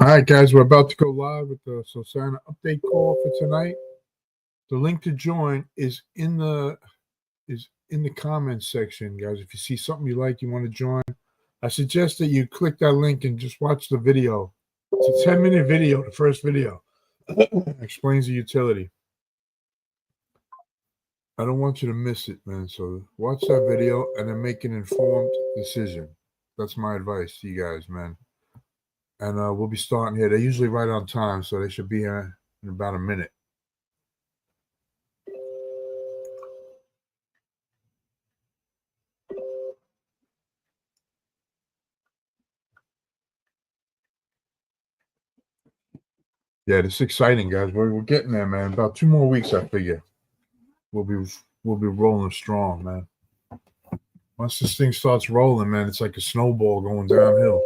All right, guys, we're about to go live with the Sosana update call for tonight. The link to join is in the comments section, guys. If you see something you like, you want to join, I suggest that you click that link and just watch the video. It's a 10-minute video, the first video. Explains the utility. I don't want you to miss it, man. So watch that video and then make an informed decision. That's my advice to you guys, man. And we'll be starting here. They're usually right on time, so they should be here in about a minute. Yeah, this is exciting, guys. We're getting there, man. About 2 more weeks, I figure. We'll be rolling strong, man. Once this thing starts rolling, man, it's like a snowball going downhill.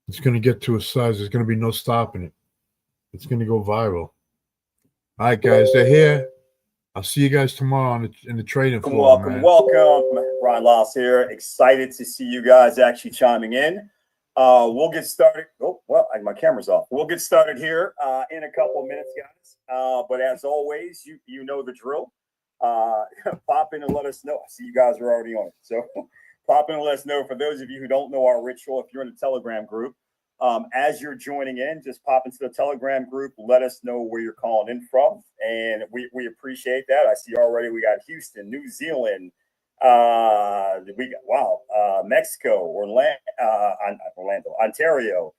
It's gonna get to a size. There's gonna be no stopping it. It's gonna go viral. All right, guys, they're here. I'll see you guys tomorrow in the trading floor, man. Welcome. Ryan Loss here. Excited to see you guys actually chiming in. We'll get started. Oh, well, my camera's off. We'll get started here in a couple of minutes, guys. But as always, you know the drill. Pop in and let us know. I see you guys are already on it. So pop in and let us know. For those of you who don't know our ritual, if you're in the Telegram group, as you're joining in, just pop into the Telegram group. Let us know where you're calling in from. And we appreciate that. I see already we got Houston, New Zealand. Mexico, Orlando, Ontario,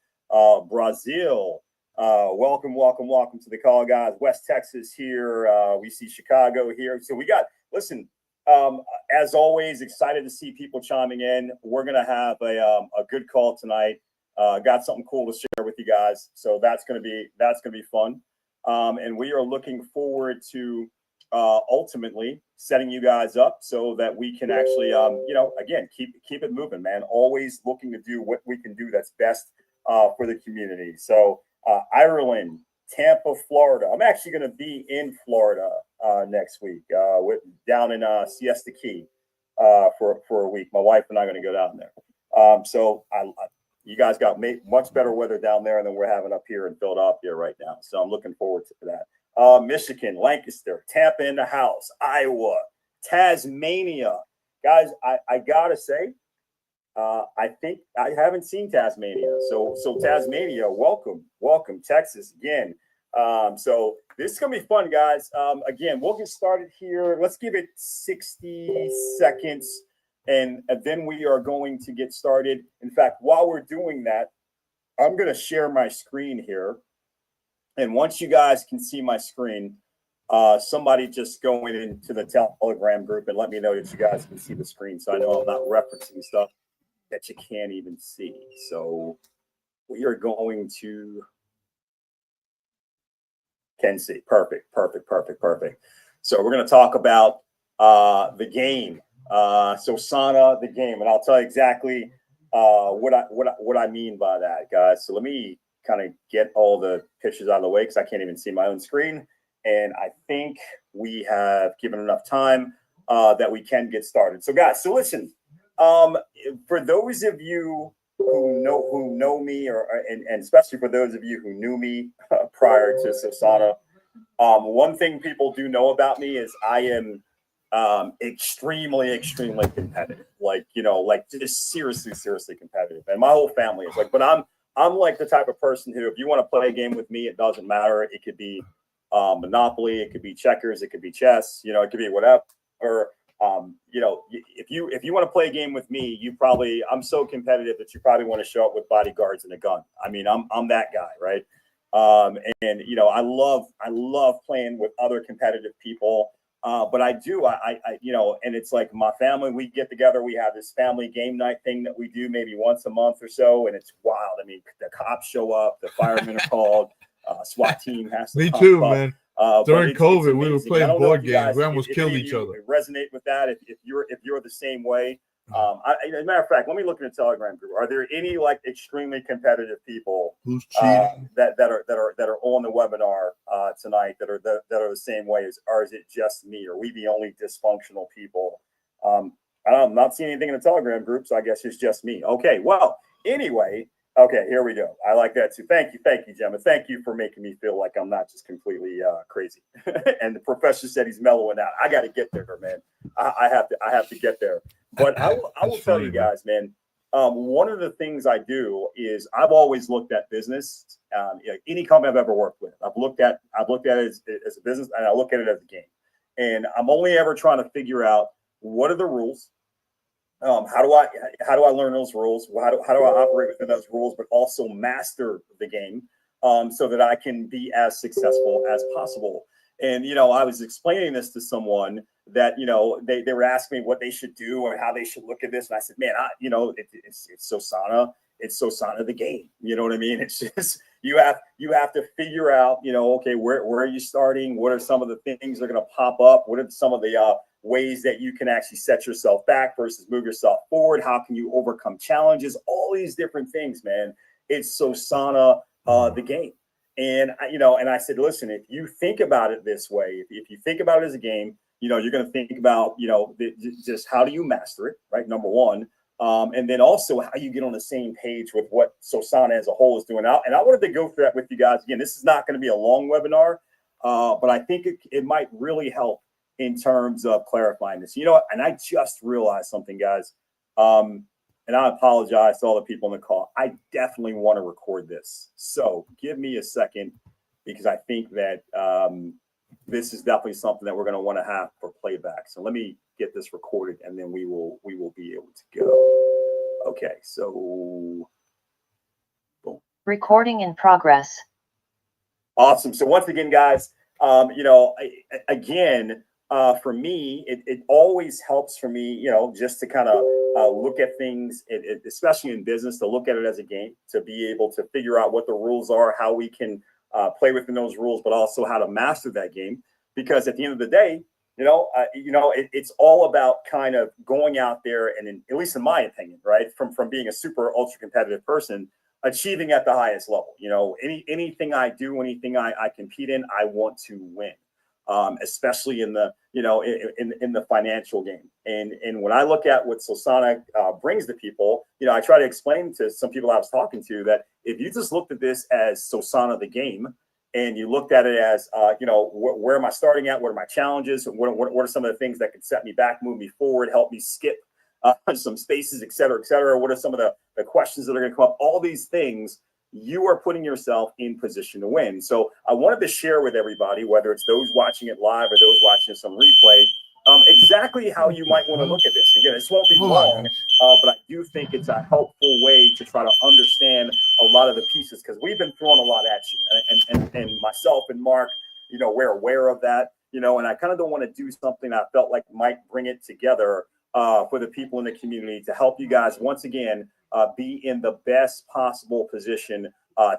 Brazil. Welcome to the call, guys. West Texas here. We see Chicago here. So we got, listen, as always, excited to see people chiming in. We're going to have a good call tonight. Got something cool to share with you guys. So that's going to be fun. And we are looking forward to ultimately setting you guys up so that we can actually, again, keep it moving, man. Always looking to do what we can do that's best for the community. So Ireland, Tampa, Florida. I'm actually going to be in Florida next week, down in Siesta Key for a week. My wife and I are going to go down there. So you guys got much better weather down there than we're having up here in Philadelphia right now. So I'm looking forward to that. Michigan, Lancaster, Tampa in the house, Iowa, Tasmania. Guys, I gotta say, I think I haven't seen Tasmania. So Tasmania, welcome. Texas again. So this is gonna be fun, guys. Again, we'll get started here. Let's give it 60 seconds, and then we are going to get started. In fact, while we're doing that, I'm gonna share my screen here. And once you guys can see my screen, somebody just go into the Telegram group and let me know that you guys can see the screen. So I know I'm not referencing stuff that you can't even see. So we are going to can see. Perfect. So we're going to talk about the game. Sosana, the game. And I'll tell you exactly what I mean by that, guys. So let me kind of get all the pictures out of the way because I can't even see my own screen. And I think we have given enough time that we can get started. So guys, so listen, for those of you who know me, and especially for those of you who knew me prior to Sosana, one thing people do know about me is I am extremely competitive. Like just seriously competitive. And my whole family is like, but I'm like the type of person who, if you want to play a game with me, it doesn't matter. It could be Monopoly, it could be checkers, it could be chess, it could be whatever. Or if you want to play a game with me, I'm so competitive that you probably want to show up with bodyguards and a gun. I mean, I'm that guy, right? And I love playing with other competitive people. But I do, and it's like my family, we get together, we have this family game night thing that we do maybe once a month or so. And it's wild. I mean, the cops show up, the firemen are called, SWAT team has to Me come too, up. man. During COVID, we were playing board games. We almost killed each other. Resonate with that if you're the same way. As a matter of fact, let me look in the Telegram group. Are there any like extremely competitive people who's cheating that are on the webinar tonight that are the same way as, or is it just me? Are we the only dysfunctional people? I'm not seeing anything in the Telegram group, so I guess it's just me. Okay, well, anyway, Okay, here we go. I like that too. Thank you, Gemma. Thank you for making me feel like I'm not just completely crazy. And the professor said he's mellowing out. I got to get there, man. I have to get there. But I will tell you guys, man. One of the things I do is I've always looked at business. Any company I've ever worked with, I've looked at it as a business, and I look at it as a game. And I'm only ever trying to figure out what are the rules. How do I learn those rules? How do I operate within those rules, but also master the game so that I can be as successful as possible? And, I was explaining this to someone that, they were asking me what they should do or how they should look at this. And I said, man, it's Sosana. It's Sosana the game. You know what I mean? It's just, you have to figure out, okay, where are you starting? What are some of the things that are going to pop up? What are some of the ways that you can actually set yourself back versus move yourself forward? How can you overcome challenges? All these different things, man. It's Sosana the game. And I said, listen, if you think about it this way, if you think about it as a game, you're going to think about, just how do you master it, right? Number one. And then also how you get on the same page with what Sosana as a whole is doing out. And I wanted to go through that with you guys. Again, this is not going to be a long webinar, but I think it might really help in terms of clarifying this. And I just realized something, guys. And I apologize to all the people on the call. I definitely want to record this. So give me a second, because I think that this is definitely something that we're going to want to have for playback. So let me get this recorded, and then we will be able to go. Okay, so boom. Recording in progress. Awesome. So once again, guys, for me, it always helps for me, just to kind of look at things, especially in business, to look at it as a game, to be able to figure out what the rules are, how we can play within those rules, but also how to master that game. Because at the end of the day, it's all about kind of going out there and, at least in my opinion, right, from being a super ultra competitive person, achieving at the highest level. Anything I do, anything I compete in, I want to win. Especially in the in the financial game. And when I look at what Sosana brings to people, I try to explain to some people I was talking to that if you just looked at this as Sosana the game, and you looked at it as where am I starting at? What are my challenges? What are some of the things that could set me back, move me forward, help me skip some spaces, et cetera, et cetera? What are some of the questions that are going to come up? All these things, you are putting yourself in position to win. So I wanted to share with everybody, whether it's those watching it live or those watching some replay, exactly how you might want to look at this. Again, this won't be long, but I do think it's a helpful way to try to understand a lot of the pieces, because we've been throwing a lot at you, and myself and Mark, we're aware of that, and I kind of don't want to do something I felt like might bring it together for the people in the community to help you guys once again be in the best possible position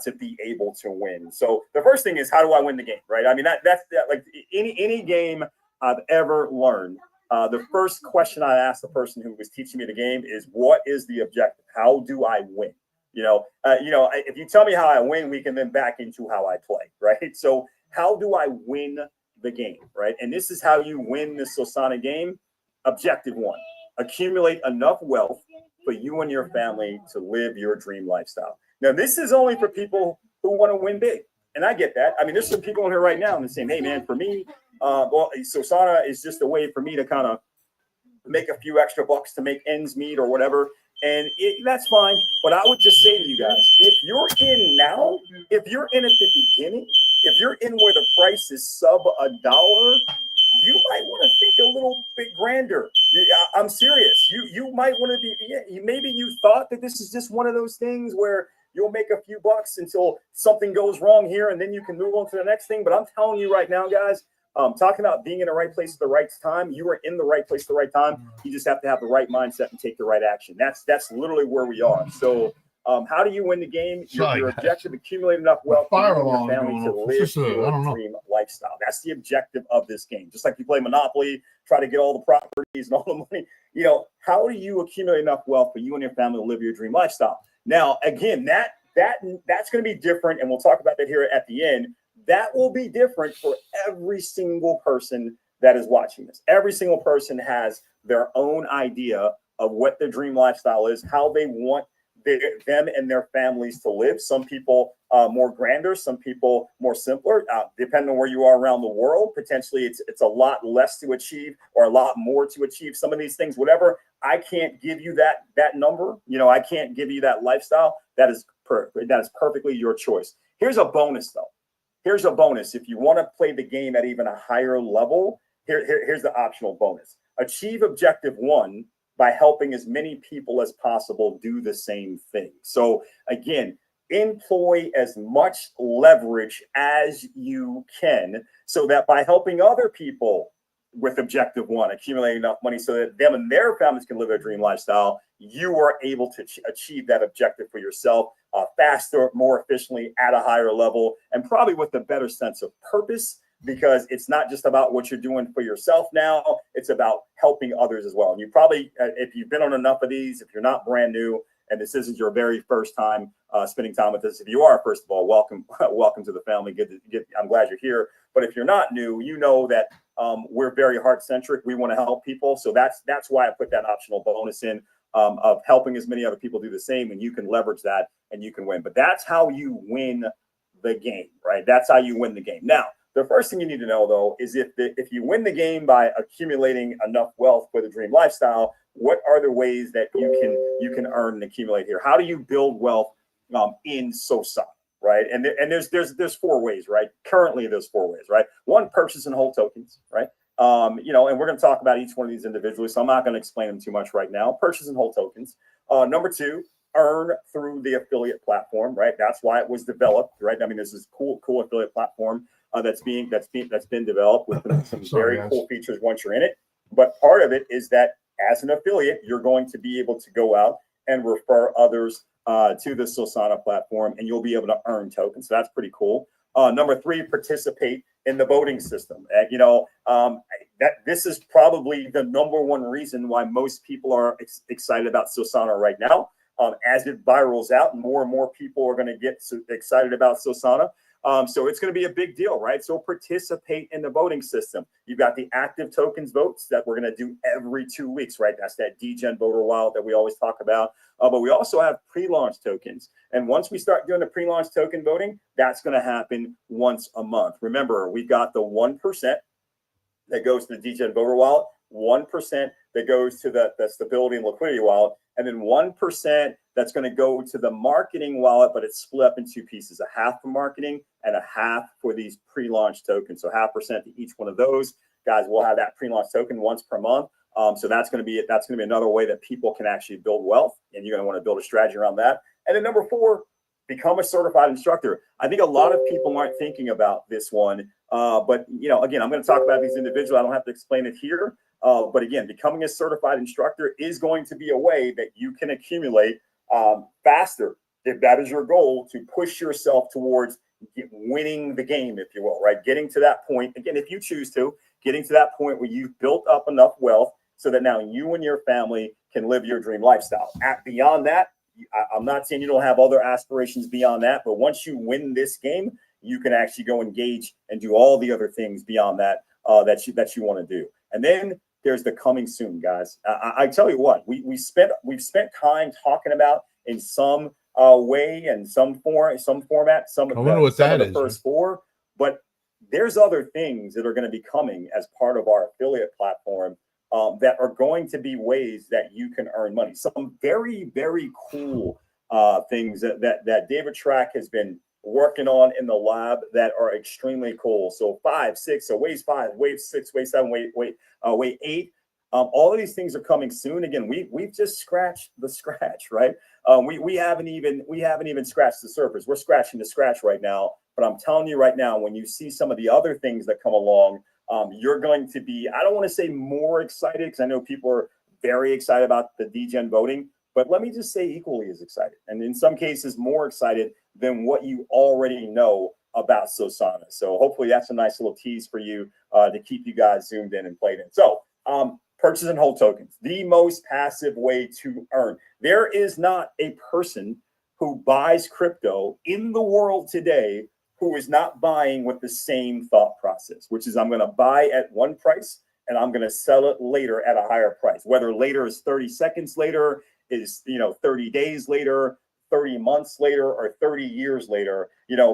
to be able to win. So the first thing is, how do I win the game, right? I mean, that's like any game I've ever learned. The first question I asked the person who was teaching me the game is, what is the objective? How do I win? If you tell me how I win, we can then back into how I play, right? So how do I win the game, right? And this is how you win this Sosana game. Objective one, accumulate enough wealth for you and your family to live your dream lifestyle. Now, this is only for people who want to win big. And I get that. I mean, there's some people in here right now and they're saying, hey, man, for me, Sosana is just a way for me to kind of make a few extra bucks to make ends meet or whatever. And that's fine. But I would just say to you guys, if you're in now, if you're in at the beginning, if you're in where the price is sub $1, you might want to think a little bit grander. I'm serious. You might want to be, maybe you thought that this is just one of those things where you'll make a few bucks until something goes wrong here and then you can move on to the next thing. But I'm telling you right now, guys, talking about being in the right place at the right time, you are in the right place at the right time. You just have to have the right mindset and take the right action. That's literally where we are. So how do you win the game? Your objective, accumulate enough wealth for your family to live your dream lifestyle. That's the objective of this game. Just like you play Monopoly, try to get all the properties and all the money. How do you accumulate enough wealth for you and your family to live your dream lifestyle? Now, again, that's going to be different, and we'll talk about that here at the end. That will be different for every single person that is watching this. Every single person has their own idea of what their dream lifestyle is, how they want them and their families to live. Some people more grander, some people more simpler. Depending on where you are around the world, potentially it's a lot less to achieve or a lot more to achieve. Some of these things, whatever. I can't give you that number. I can't give you that lifestyle. That is perfectly your choice. Here's a bonus though. Here's a bonus. If you want to play the game at even a higher level, here's the optional bonus. Achieve objective 1 by helping as many people as possible do the same thing. So again, employ as much leverage as you can so that by helping other people with objective 1, accumulate enough money so that them and their families can live their dream lifestyle, you are able to achieve that objective for yourself faster, more efficiently, at a higher level, and probably with a better sense of purpose, because it's not just about what you're doing for yourself now, it's about helping others as well. And you probably, if you've been on enough of these, if you're not brand new, and this isn't your very first time spending time with us, if you are, first of all, welcome to the family. I'm glad you're here. But if you're not new, you know that we're very heart-centric. We want to help people. So that's why I put that optional bonus in of helping as many other people do the same, and you can leverage that and you can win. But that's how you win the game, right? That's how you win the game. Now, the first thing you need to know, though, is if you win the game by accumulating enough wealth for the dream lifestyle, what are the ways that you can earn and accumulate here? How do you build wealth in Sosana, right? And there's 4 ways, right? Currently, there's 4 ways, right? 1, purchase and hold tokens, right? And we're going to talk about each one of these individually, so I'm not going to explain them too much right now. Purchase and hold tokens. Number 2, earn through the affiliate platform, right? That's why it was developed, right? I mean, this is cool affiliate platform that's been developed with some very cool features once you're in it. But part of it is that as an affiliate, you're going to be able to go out and refer others to the Sosana platform, and you'll be able to earn tokens. So that's pretty cool. Number 3, participate in the voting system. This is probably the number 1 reason why most people are excited about Sosana right now. As it virals out, more and more people are going to get excited about Sosana. So it's going to be a big deal, right? So participate in the voting system. You've got the active tokens votes that we're going to do every 2 weeks, right? That's that DGen voter wallet that we always talk about. But we also have pre-launch tokens. And once we start doing the pre-launch token voting, that's going to happen once a month. Remember, we've got the 1% that goes to the DGen voter wallet, 1% that goes to the stability and liquidity wallet, and then 1% that's going to go to the marketing wallet, but it's split up in 2 pieces, a half for marketing and a half for these pre-launch tokens. So 0.5% to each one of those. Guys, we'll have that pre-launch token once per month. So that's going to be another way that people can actually build wealth, and you're going to want to build a strategy around that. And then number 4, become a certified instructor. I think a lot of people aren't thinking about this one, but again, I'm going to talk about these individuals. I don't have to explain it here, but again, becoming a certified instructor is going to be a way that you can accumulate faster, if that is your goal, to push yourself towards winning the game, if you will, right? Getting to that point, again, if you choose to, getting to that point where you've built up enough wealth so that now you and your family can live your dream lifestyle. Beyond that, I'm not saying you don't have other aspirations beyond that, but once you win this game, you can actually go engage and do all the other things beyond that that you want to do. And then there's the coming soon, guys. I tell you what, we've spent time talking about in some way and some format, some of the first 4, but there's other things that are going to be coming as part of our affiliate platform that are going to be ways that you can earn money. Some very, very cool things that David Track has been working on in the lab that are extremely cool. So 5, 6, so wave 5, wave 6, wave 7, wave 8. All of these things are coming soon. Again, we've just scratched the scratch, right? We haven't even scratched the surface. We're scratching the scratch right now. But I'm telling you right now, when you see some of the other things that come along, you're going to be, I don't want to say more excited, because I know people are very excited about the DGen voting, but let me just say equally as excited, and in some cases more excited than what you already know about Sosana. So hopefully that's a nice little tease for you to keep you guys zoomed in and played in. So purchase and hold tokens, the most passive way to earn. There is not a person who buys crypto in the world today who is not buying with the same thought process, which is I'm going to buy at one price and I'm going to sell it later at a higher price. Whether later is 30 seconds later, is, 30 days later, 30 months later, or 30 years later.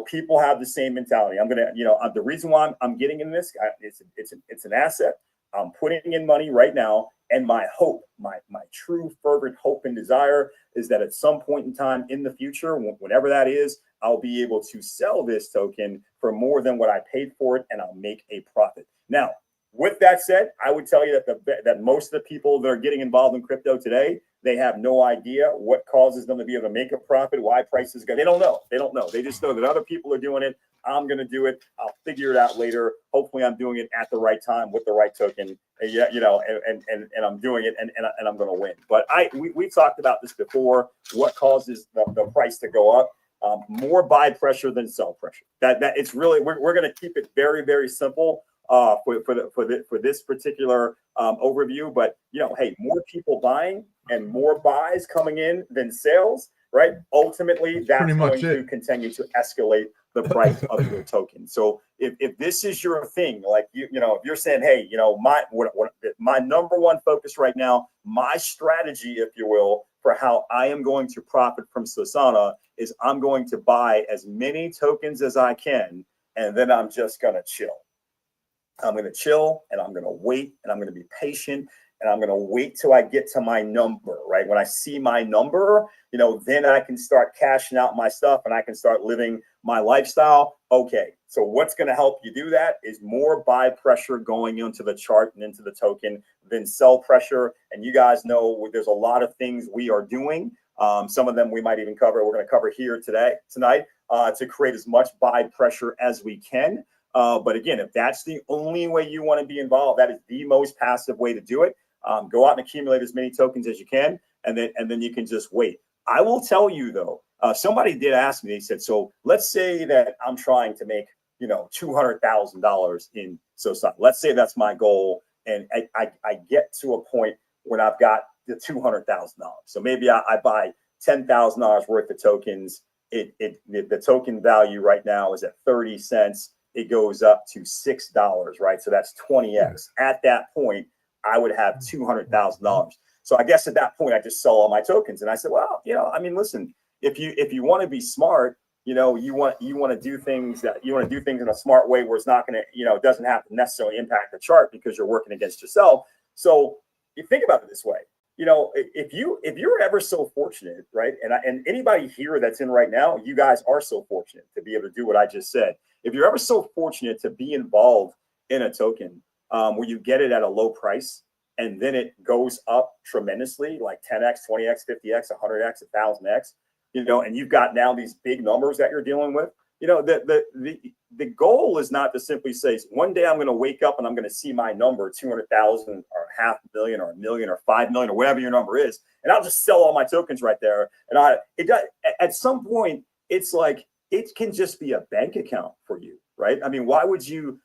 People have the same mentality. The reason why I'm getting in this, it's an asset. I'm putting in money right now. And my hope, my true fervent hope and desire is that at some point in time in the future, whenever that is, I'll be able to sell this token for more than what I paid for it, and I'll make a profit. Now, with that said, I would tell you that most of the people that are getting involved in crypto today, they have no idea what causes them to be able to make a profit, why prices go. They don't know. They just know that other people are doing it. I'm going to do it. I'll figure it out later. Hopefully I'm doing it at the right time with the right token. And I'm doing it and I'm going to win. But we talked about this before. What causes the price to go up? More buy pressure than sell pressure. That it's really, we're going to keep it very, very simple for this particular overview. But hey, more people buying and more buys coming in than sales, right? Ultimately, that's going to continue to escalate the price of your token. So if this is your thing, like if you're saying, hey, my number one focus right now, my strategy, if you will, for how I am going to profit from Solana is I'm going to buy as many tokens as I can, and then I'm just going to chill. I'm going to chill and I'm going to wait and I'm going to be patient and I'm going to wait till I get to my number, right? When I see my number, then I can start cashing out my stuff and I can start living my lifestyle. Okay. So what's going to help you do that is more buy pressure going into the chart and into the token than sell pressure. And you guys know there's a lot of things we are doing. Some of them we might even cover. We're going to cover here tonight to create as much buy pressure as we can. But again, if that's the only way you want to be involved, that is the most passive way to do it. Go out and accumulate as many tokens as you can, and then you can just wait. I will tell you though, somebody did ask me. They said, so let's say that I'm trying to make $200,000 in Solana. Let's say that's my goal, and I get to a point when I've got the $200,000. So maybe I buy $10,000 worth of tokens. The token value right now is at 30 cents. It goes up to $6, right? So that's 20x. At that point, I would have $200,000. So I guess at that point, I just sell all my tokens. And I said, well, listen, if you want to be smart, you want to do things in a smart way where it's not going to, it doesn't have to necessarily impact the chart because you're working against yourself. So you think about it this way. If you're ever so fortunate, right? And anybody here that's in right now, you guys are so fortunate to be able to do what I just said. If you're ever so fortunate to be involved in a token where you get it at a low price and then it goes up tremendously, like 10x, 20x, 50x, 100x, 1000x, and you've got now these big numbers that you're dealing with. The goal is not to simply say one day I'm going to wake up and I'm going to see my number 200,000 or 500,000 or 1 million or 5 million or whatever your number is, and I'll just sell all my tokens right there. And at some point it's like it can just be a bank account for you, right? I mean, why would you?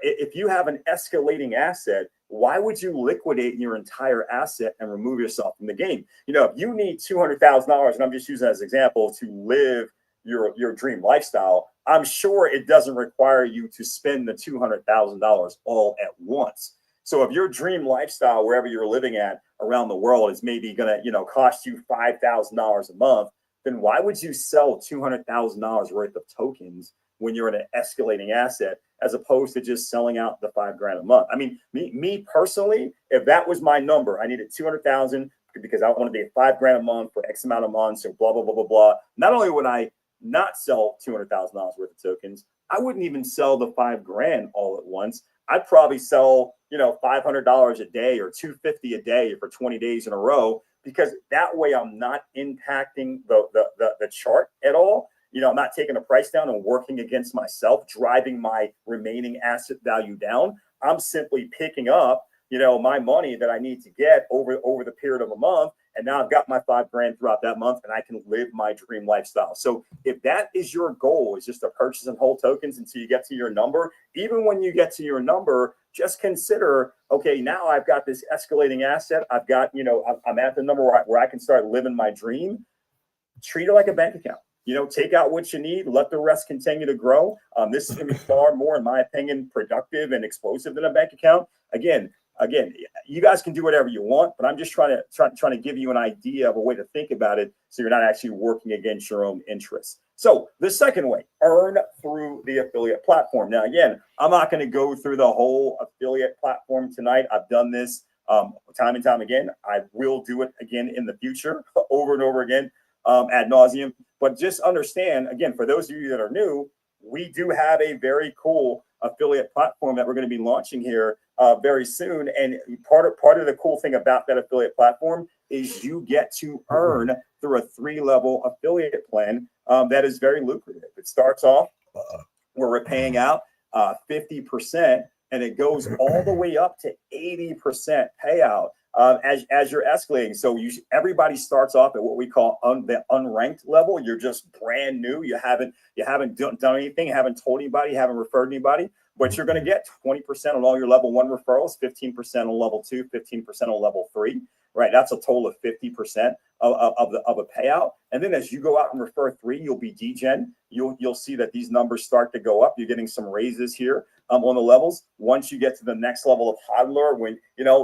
If you have an escalating asset, why would you liquidate your entire asset and remove yourself from the game? If you need $200,000, and I'm just using that as an example, to live your dream lifestyle, I'm sure it doesn't require you to spend the $200,000 all at once. So if your dream lifestyle, wherever you're living at around the world, is maybe going to, cost you $5,000 a month, then why would you sell $200,000 worth of tokens when you're in an escalating asset, as opposed to just selling out the $5,000 a month? I mean, me personally, if that was my number, I needed 200,000 because I want to be at $5,000 a month for X amount of months, or blah, blah, blah, blah, blah. Not only would I not sell $200,000 worth of tokens, I wouldn't even sell the $5,000 all at once. I'd probably sell, $500 a day or $250 a day for 20 days in a row, because that way I'm not impacting the chart at all. I'm not taking the price down and working against myself, driving my remaining asset value down. I'm simply picking up, my money that I need to get over the period of a month. And now I've got my $5,000 throughout that month, and I can live my dream lifestyle. So if that is your goal, is just to purchase and hold tokens until you get to your number, even when you get to your number, just consider, okay, now I've got this escalating asset. I've got, I'm at the number where I can start living my dream. Treat it like a bank account. Take out what you need, let the rest continue to grow. This is going to be far more, in my opinion, productive and explosive than a bank account. Again, again, you guys can do whatever you want, but I'm just trying to give you an idea of a way to think about it so you're not actually working against your own interests. So the second way, earn through the affiliate platform. Now, again, I'm not going to go through the whole affiliate platform tonight. I've done this time and time again. I will do it again in the future over and over again ad nauseum. But just understand, again, for those of you that are new, we do have a very cool affiliate platform that we're going to be launching here very soon. And part of the cool thing about that affiliate platform is you get to earn through a 3-level affiliate plan that is very lucrative. It starts off where we're paying out 50%, and it goes all the way up to 80% payout as you're escalating. So everybody starts off at what we call the unranked level. You're just brand new. You haven't done anything, haven't told anybody, haven't referred anybody, but you're going to get 20% on all your level 1 referrals, 15% on level 2, 15% on level 3. Right, that's a total of 50% of a payout. And then as you go out and refer 3, you'll be degen. You'll see that these numbers start to go up. You're getting some raises here on the levels. Once you get to the next level of hodler,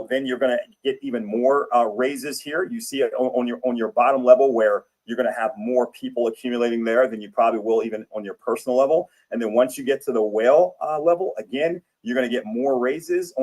then you're going to get even more raises here. You see it on your bottom level where you're going to have more people accumulating there than you probably will even on your personal level. And then once you get to the whale level, again, you're going to get more raises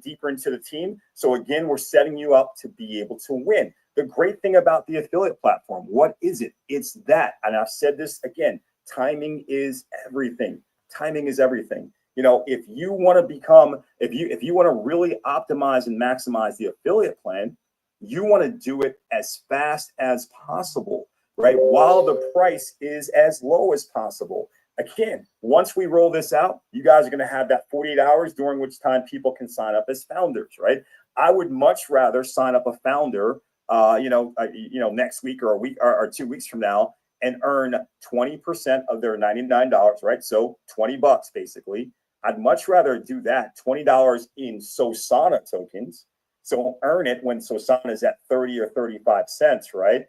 deeper into the team. So again, we're setting you up to be able to win. The great thing about the affiliate platform, what is it? It's that, and I've said this again, timing is everything. Timing is everything. If you want to really optimize and maximize the affiliate plan, you want to do it as fast as possible, right? While the price is as low as possible. Again, once we roll this out, you guys are going to have that 48 hours during which time people can sign up as founders, right? I would much rather sign up a founder, next week or a week or 2 weeks from now and earn 20% of their $99, right? So $20 basically. I'd much rather do that, $20 in Solana tokens. So earn it when Solana is at 30 or 35 cents, right?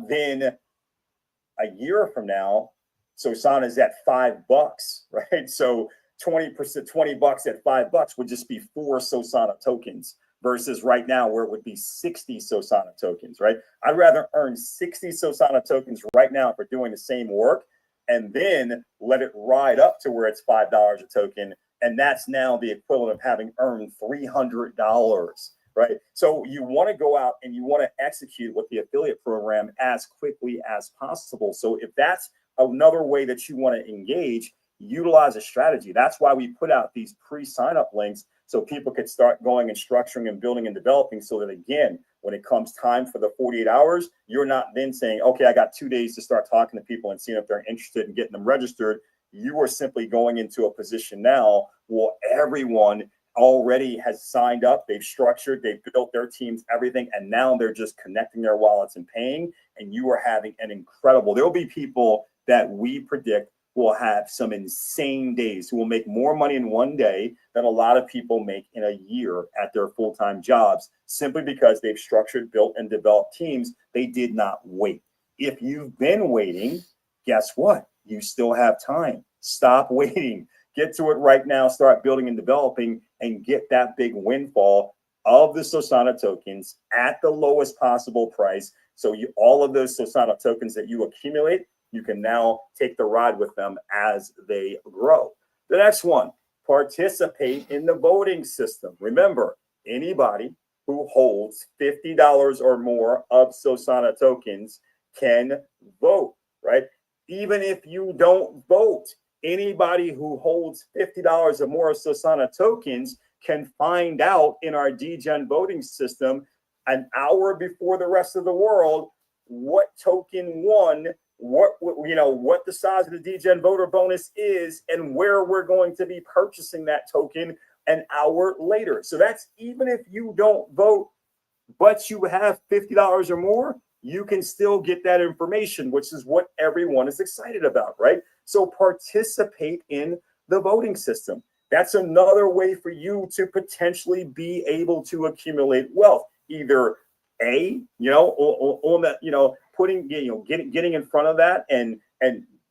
Then a year from now, Solana is at $5, right? So 20%, $20 at $5 would just be 4 Solana tokens versus right now where it would be 60 Solana tokens, right? I'd rather earn 60 Solana tokens right now for doing the same work and then let it ride up to where it's $5 a token. And that's now the equivalent of having earned $300, right? So you want to go out and you want to execute with the affiliate program as quickly as possible. So if that's another way that you want to engage, utilize a strategy. That's why we put out these pre-sign-up links so people could start going and structuring and building and developing so that, again, when it comes time for the 48 hours, you're not then saying, okay, I got 2 days to start talking to people and seeing if they're interested in getting them registered. You are simply going into a position now where everyone already has signed up, they've structured, they've built their teams, everything, and now they're just connecting their wallets and paying, and you are having an incredible, there'll be people that we predict will have some insane days, who will make more money in one day than a lot of people make in a year at their full-time jobs, simply because they've structured, built, and developed teams. They did not wait. If you've been waiting, guess what? You still have time. Stop waiting. Get to it right now. Start building and developing and get that big windfall of the Solana tokens at the lowest possible price. So all of those Solana tokens that you accumulate, you can now take the ride with them as they grow. The next one, participate in the voting system. Remember, anybody who holds $50 or more of Solana tokens can vote, right? Even if you don't vote, anybody who holds $50 or more of Solana tokens can find out in our degen voting system an hour before the rest of the world what token won, what the size of the degen voter bonus is, and where we're going to be purchasing that token an hour later. So that's even if you don't vote, but you have $50 or more, you can still get that information, which is what everyone is excited about, right? So participate in the voting system. That's another way for you to potentially be able to accumulate wealth, either on that, getting in front of that and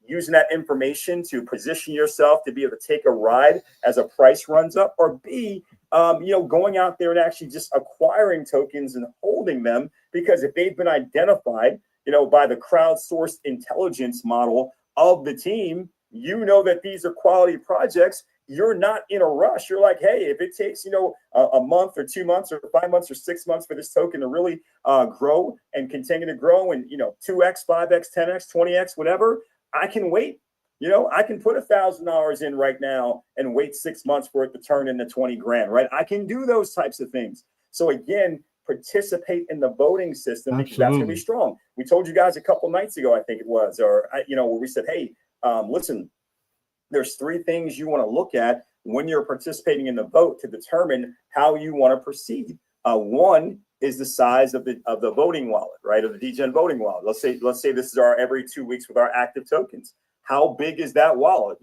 using that information to position yourself to be able to take a ride as a price runs up, or B, going out there and actually just acquiring tokens and holding them, because if they've been identified, by the crowdsourced intelligence model of the team, that these are quality projects. You're not in a rush. You're like, hey, if it takes, a month or 2 months or 5 months or 6 months for this token to really grow and continue to grow and, 2x, 5x, 10x, 20x, whatever, I can wait. I can put $1,000 in right now and wait 6 months for it to turn into 20 grand, right? I can do those types of things. So again, participate in the voting system, because that's going to be strong. We told you guys a couple nights ago, I think it was, or, where we said, hey, listen, there's 3 things you want to look at when you're participating in the vote to determine how you want to proceed. One is the size of the voting wallet, right? Of the DGen voting wallet. Let's say this is our every 2 weeks with our active tokens. How big is that wallet?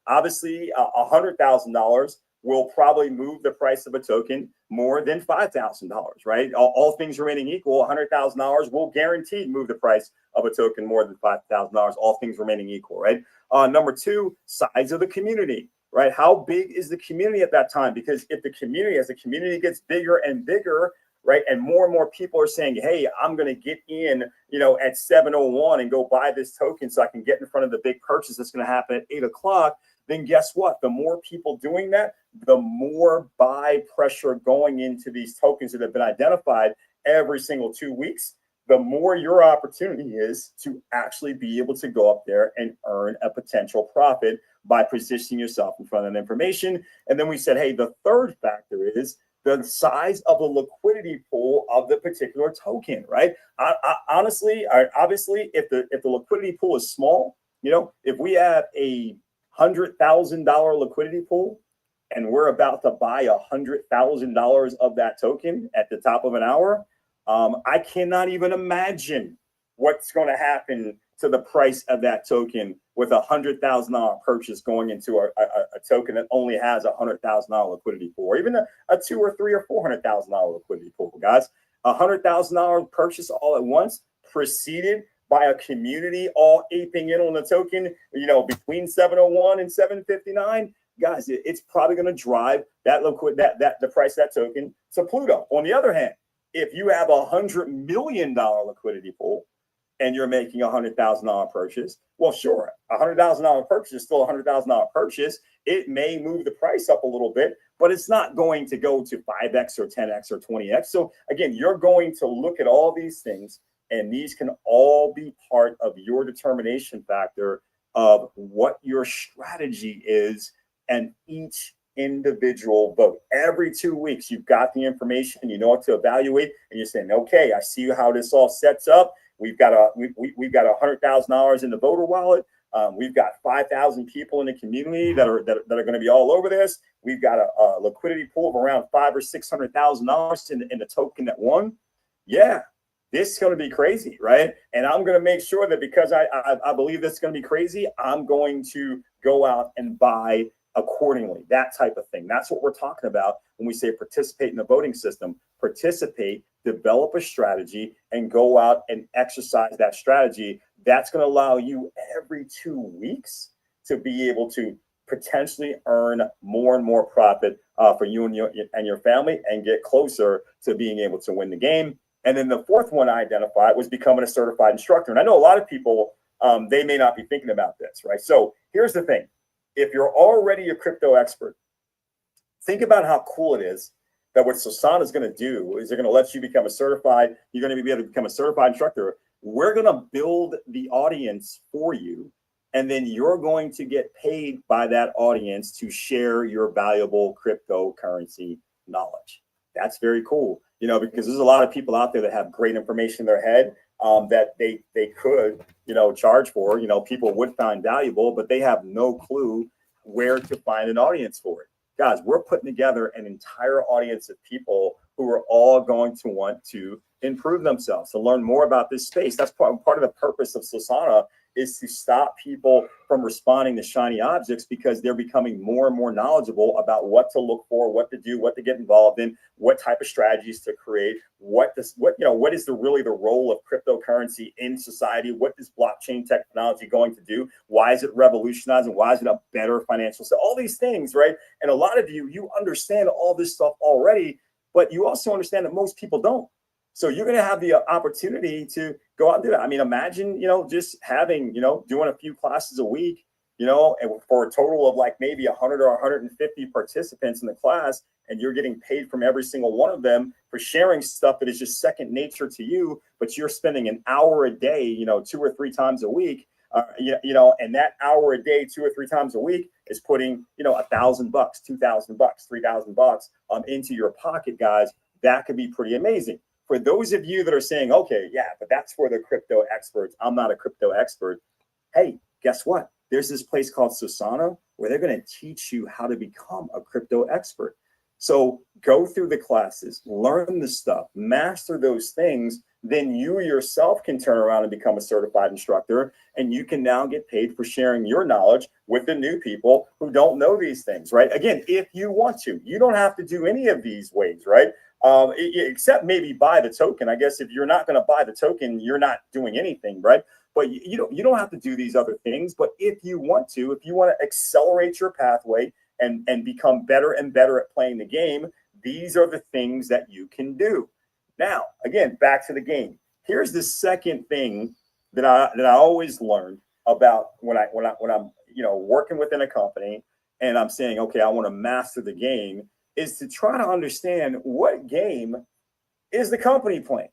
Obviously $100,000 will probably move the price of a token more than $5,000, right? All things remaining equal, $100,000 will guaranteed move the price of a token more than $5,000, all things remaining equal, right? Number 2, size of the community, right? How big is the community at that time? Because if the community gets bigger and bigger, right, and more people are saying, hey, I'm going to get in, at 7:01 and go buy this token so I can get in front of the big purchase that's going to happen at 8 o'clock, then guess what? The more people doing that, the more buy pressure going into these tokens that have been identified every single 2 weeks, the more your opportunity is to actually be able to go up there and earn a potential profit by positioning yourself in front of that information. And then we said, hey, the third factor is the size of the liquidity pool of the particular token, right? Honestly, obviously, if the liquidity pool is small, if we have a $100,000 liquidity pool and we're about to buy $100,000 of that token at the top of an hour, I cannot even imagine what's going to happen to the price of that token with a $100,000 purchase going into a token that only has a $100,000 liquidity pool, or even a $200,000 or $300,000 or $400,000 liquidity pool, guys. A $100,000 purchase all at once, preceded by a community all aping in on the token, between 7:01 and 7:59, guys, it's probably going to drive the price of that token to Pluto. On the other hand, if you have a $100 million liquidity pool and you're making a $100,000 purchase, well, sure, a $100,000 purchase is still a $100,000 purchase. It may move the price up a little bit, but it's not going to go to 5x or 10x or 20x. So again, you're going to look at all these things, and these can all be part of your determination factor of what your strategy is, and each individual vote. Every 2 weeks, you've got the information, you know what to evaluate, and you're saying, okay, I see how this all sets up. We've got $100,000 in the voter wallet. We've got 5,000 people in the community that are going to be all over this. We've got a liquidity pool of around $500,000 or $600,000 in the token that won. Yeah, this is going to be crazy, right? And I'm going to make sure that, because I believe this is going to be crazy, I'm going to go out and buy accordingly. That type of thing. That's what we're talking about when we say participate in the voting system. Participate, develop a strategy, and go out and exercise that strategy. That's going to allow you every 2 weeks to be able to potentially earn more and more profit for you and your family, and get closer to being able to win the game. And then the fourth one I identified was becoming a certified instructor. And I know a lot of people, they may not be thinking about this, right? So here's the thing. If you're already a crypto expert, think about how cool it is that what Solana is going to do is they're going to let you become a certified, you're going to be able to become a certified instructor. We're going to build the audience for you, and then you're going to get paid by that audience to share your valuable cryptocurrency knowledge. That's very cool, because there's a lot of people out there that have great information in their head that they could, charge for, people would find valuable, but they have no clue where to find an audience for it. Guys, we're putting together an entire audience of people who are all going to want to improve themselves, to learn more about this space. That's part of the purpose of Solana, is to stop people from responding to shiny objects because they're becoming more and more knowledgeable about what to look for, what to do, what to get involved in, what type of strategies to create, what is really the role of cryptocurrency in society, what is blockchain technology going to do, why is it revolutionizing, why is it a better financial system, all these things, right? And a lot of you understand all this stuff already, but you also understand that most people don't. So you're going to have the opportunity to go out and do that. I mean, imagine, just having, doing a few classes a week, and for a total of like maybe 100 or 150 participants in the class, and you're getting paid from every single one of them for sharing stuff that is just second nature to you, but you're spending an hour a day, 2 or 3 times a week, and that hour a day, 2 or 3 times a week is putting, $1,000, $2,000, $3,000 into your pocket, guys. That could be pretty amazing. For those of you that are saying, okay, yeah, but that's for the crypto experts. I'm not a crypto expert. Hey, guess what? There's this place called Sosana where they're going to teach you how to become a crypto expert. So go through the classes, learn the stuff, master those things. Then you yourself can turn around and become a certified instructor. And you can now get paid for sharing your knowledge with the new people who don't know these things, right? Again, if you want to, you don't have to do any of these ways, right? Except maybe buy the token. I guess if you're not going to buy the token, you're not doing anything, right? But you don't have to do these other things. But if you want to accelerate your pathway and become better and better at playing the game, these are the things that you can do. Now, again, back to the game. Here's the second thing that I always learned about when I'm working within a company and I'm saying, okay, I want to master the game, is to try to understand what game is the company playing,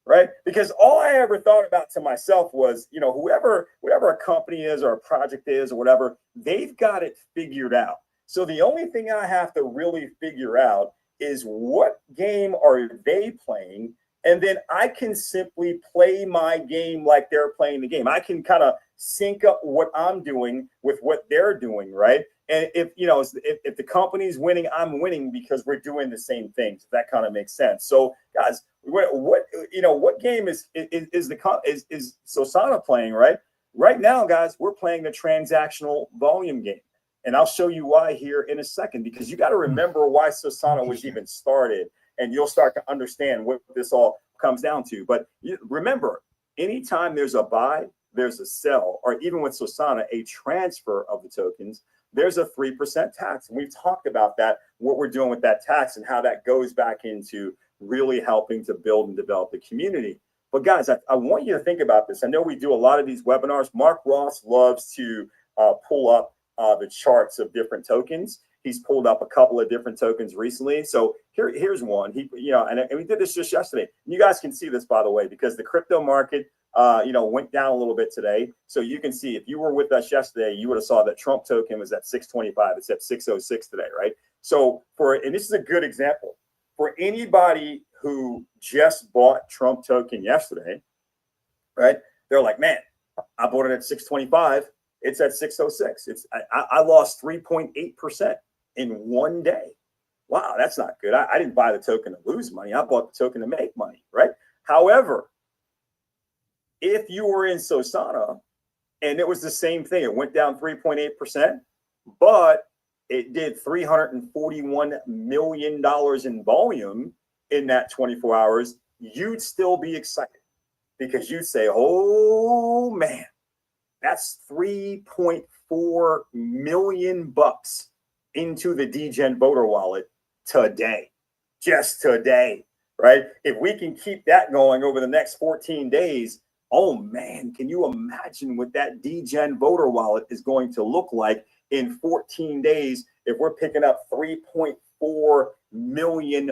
right? Because all I ever thought about to myself was, whatever a company is or a project is or whatever, they've got it figured out. So the only thing I have to really figure out is what game are they playing, and then I can simply play my game like they're playing the game. I can kind of sync up what I'm doing with what they're doing, right? And if the company's winning, I'm winning because we're doing the same things. If that kind of makes sense. So, guys, what game is Sosana playing, right? Right now, guys, we're playing the transactional volume game. And I'll show you why here in a second, because you got to remember why Sosana was even started, and you'll start to understand what this all comes down to. But remember, anytime there's a buy, there's a sell, or even with Sosana, a transfer of the tokens, there's a 3% tax. And we've talked about that, what we're doing with that tax and how that goes back into really helping to build and develop the community. But guys, I want you to think about this. I know we do a lot of these webinars. Mark Ross loves to pull up the charts of different tokens. He's pulled up a couple of different tokens recently. So here's one. And we did this just yesterday. You guys can see this, by the way, because the crypto market went down a little bit today. So you can see, if you were with us yesterday, you would have saw that Trump token was at 625. It's at 606 today, right? So and this is a good example for anybody who just bought Trump token yesterday, right? They're like, man, I bought it at 625. It's at 606. I lost 3.8% in one day. Wow, that's not good. I didn't buy the token to lose money. I bought the token to make money, right? However, if you were in Sosana and it was the same thing, it went down 3.8%, but it did $341 million in volume in that 24 hours, you'd still be excited because you'd say, oh man, that's $3.4 million into the DGen voter wallet today, just today, right? If we can keep that going over the next 14 days, oh man, can you imagine what that DGen voter wallet is going to look like in 14 days if we're picking up $3.4 million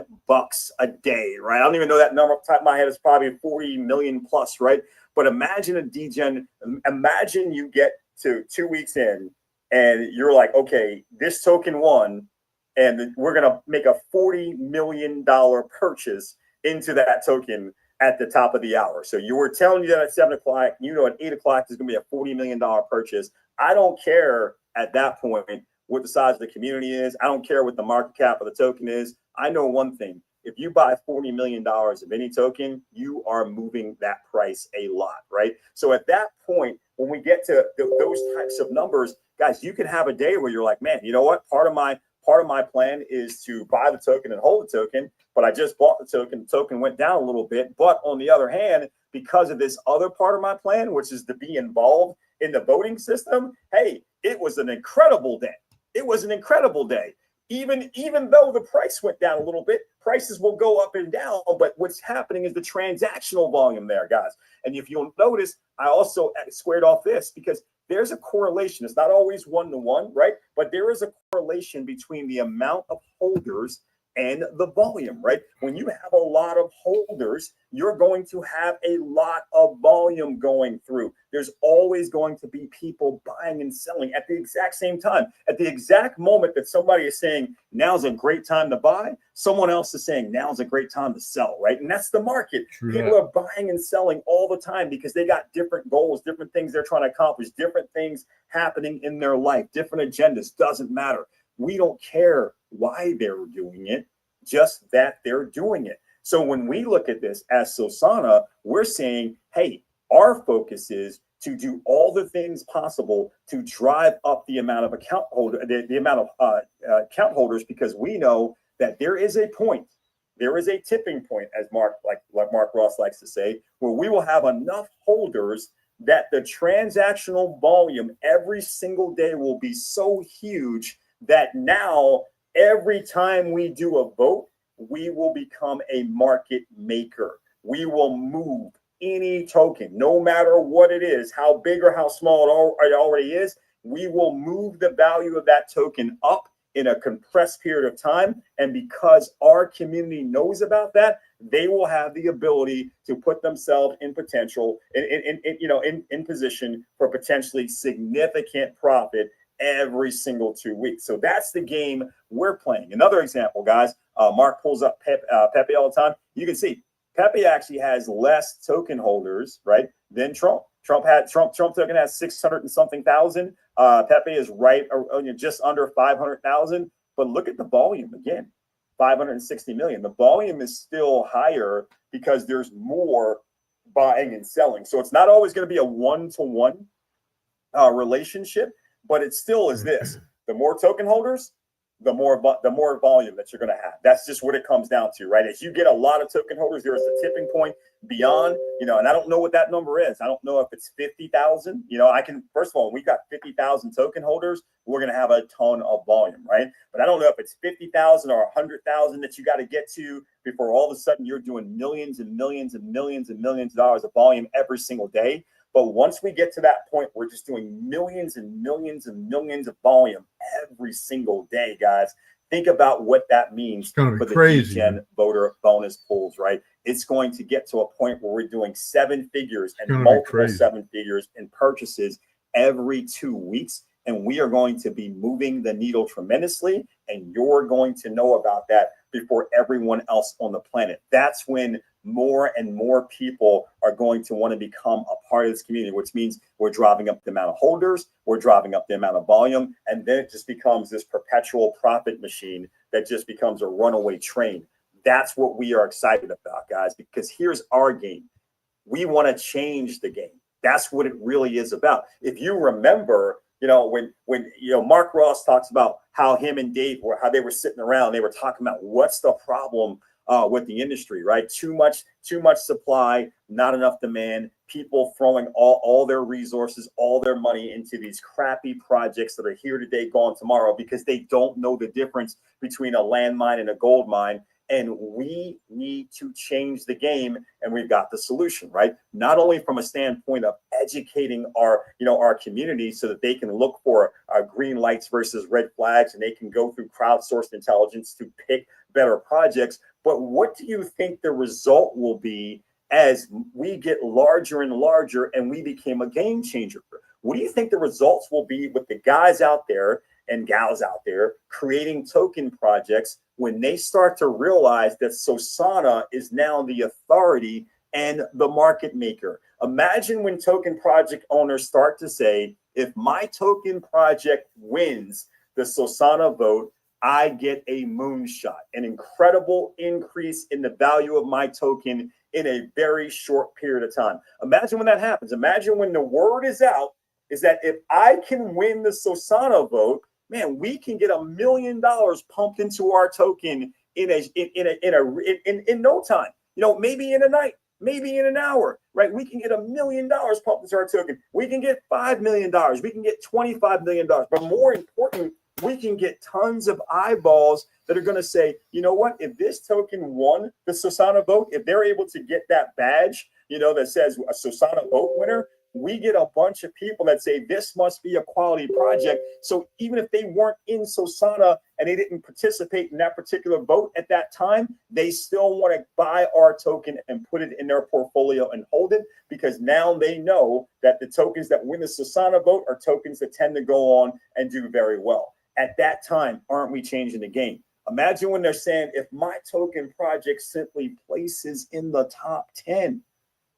a day, right? I don't even know that number off the top of my head. It's probably 40 million plus, right? But imagine a DGen, imagine you get to 2 weeks in and you're like, okay, this token won, and we're going to make a $40 million purchase into that token at the top of the hour. So you were telling you that at 7 o'clock, at 8 o'clock, there's going to be a $40 million purchase. I don't care at that point what the size of the community is. I don't care what the market cap of the token is. I know one thing. if you buy $40 million of any token, you are moving that price a lot, right? So at that point, when we get to those types of numbers, guys, you can have a day where you're like, man, you know what? Part of my plan is to buy the token and hold the token, but I just bought the token went down a little bit. But on the other hand, because of this other part of my plan, which is to be involved in the voting system, hey, it was an incredible day. It was an incredible day. Even though the price went down a little bit, prices will go up and down. But what's happening is the transactional volume there, guys. And if you'll notice, I also squared off this because there's a correlation. It's not always one-to-one, right? But there is a correlation between the amount of holders and the volume, right? When you have a lot of holders, you're going to have a lot of volume going through. There's always going to be people buying and selling at the exact same time. At the exact moment that somebody is saying, now's a great time to buy, someone else is saying, now's a great time to sell, right? And that's the market. True People are buying and selling all the time because they got different goals, different things they're trying to accomplish, different things happening in their life, different agendas. Doesn't matter. We don't care why they're doing it, just that they're doing it. So when we look at this as Solana, we're saying, hey, our focus is to do all the things possible to drive up the amount of account holders, because we know that there is a point, there is a tipping point, as Mark Ross likes to say, where we will have enough holders that the transactional volume every single day will be so huge that now every time we do a vote, we will become a market maker. We will move any token, no matter what it is, how big or how small it already is. We will move the value of that token up in a compressed period of time. And because our community knows about that, they will have the ability to put themselves in in position for potentially significant profit every single 2 weeks. So that's the game we're playing. Another example, guys, Mark pulls up Pepe all the time. You can see Pepe actually has less token holders, right, than Trump. Trump token has 600 and something thousand. Pepe is right just under 500,000. But look at the volume again, 560 million. The volume is still higher because there's more buying and selling. So it's not always going to be a one-to-one relationship. But it still is this: the more token holders, the more volume that you're going to have. That's just what it comes down to, right? As you get a lot of token holders, there is a tipping point beyond, and I don't know what that number is. I don't know if it's 50,000. First of all, we got 50,000 token holders, we're going to have a ton of volume, right? But I don't know if it's 50,000 or 100,000 that you got to get to before all of a sudden you're doing millions and millions and millions and millions of dollars of volume every single day. But once we get to that point, we're just doing millions and millions and millions of volume every single day, guys. Think about what that means for the DGen voter bonus pools, right? It's going to get to a point where we're doing seven figures and multiple seven figures in purchases every 2 weeks. And we are going to be moving the needle tremendously. And you're going to know about that before everyone else on the planet. That's when more and more people are going to want to become a part of this community, which means we're driving up the amount of holders, we're driving up the amount of volume, and then it just becomes this perpetual profit machine that just becomes a runaway train. That's what we are excited about, guys, because here's our game. We want to change the game. That's what it really is about. If you remember, when Mark Ross talks about how him and Dave how they were sitting around, they were talking about what's the problem with the industry, right? Too much supply, not enough demand, people throwing all their resources, all their money into these crappy projects that are here today, gone tomorrow, because they don't know the difference between a landmine and a gold mine. And we need to change the game, and we've got the solution, right? Not only from a standpoint of educating our community so that they can look for green lights versus red flags, and they can go through crowdsourced intelligence to pick better projects, but what do you think the result will be as we get larger and larger and we became a game changer? What do you think the results will be with the guys out there and gals out there creating token projects when they start to realize that Solana is now the authority and the market maker? Imagine when token project owners start to say, if my token project wins the Solana vote, I get a moonshot, an incredible increase in the value of my token in a very short period of time. Imagine when that happens. Imagine when the word is out is that if I can win the Sosana vote, man, we can get $1 million pumped into our token in no time. Maybe in a night, maybe in an hour, right? We can get $1 million pumped into our token. We can get $5 million. We can get $25 million. But more important, we can get tons of eyeballs that are going to say, you know what? If this token won the Sosana vote, if they're able to get that badge, that says a Sosana vote winner, we get a bunch of people that say this must be a quality project. So even if they weren't in Sosana and they didn't participate in that particular vote at that time, they still want to buy our token and put it in their portfolio and hold it, because now they know that the tokens that win the Sosana vote are tokens that tend to go on and do very well. At that time, aren't we changing the game? Imagine when they're saying, if my token project simply places in the top 10,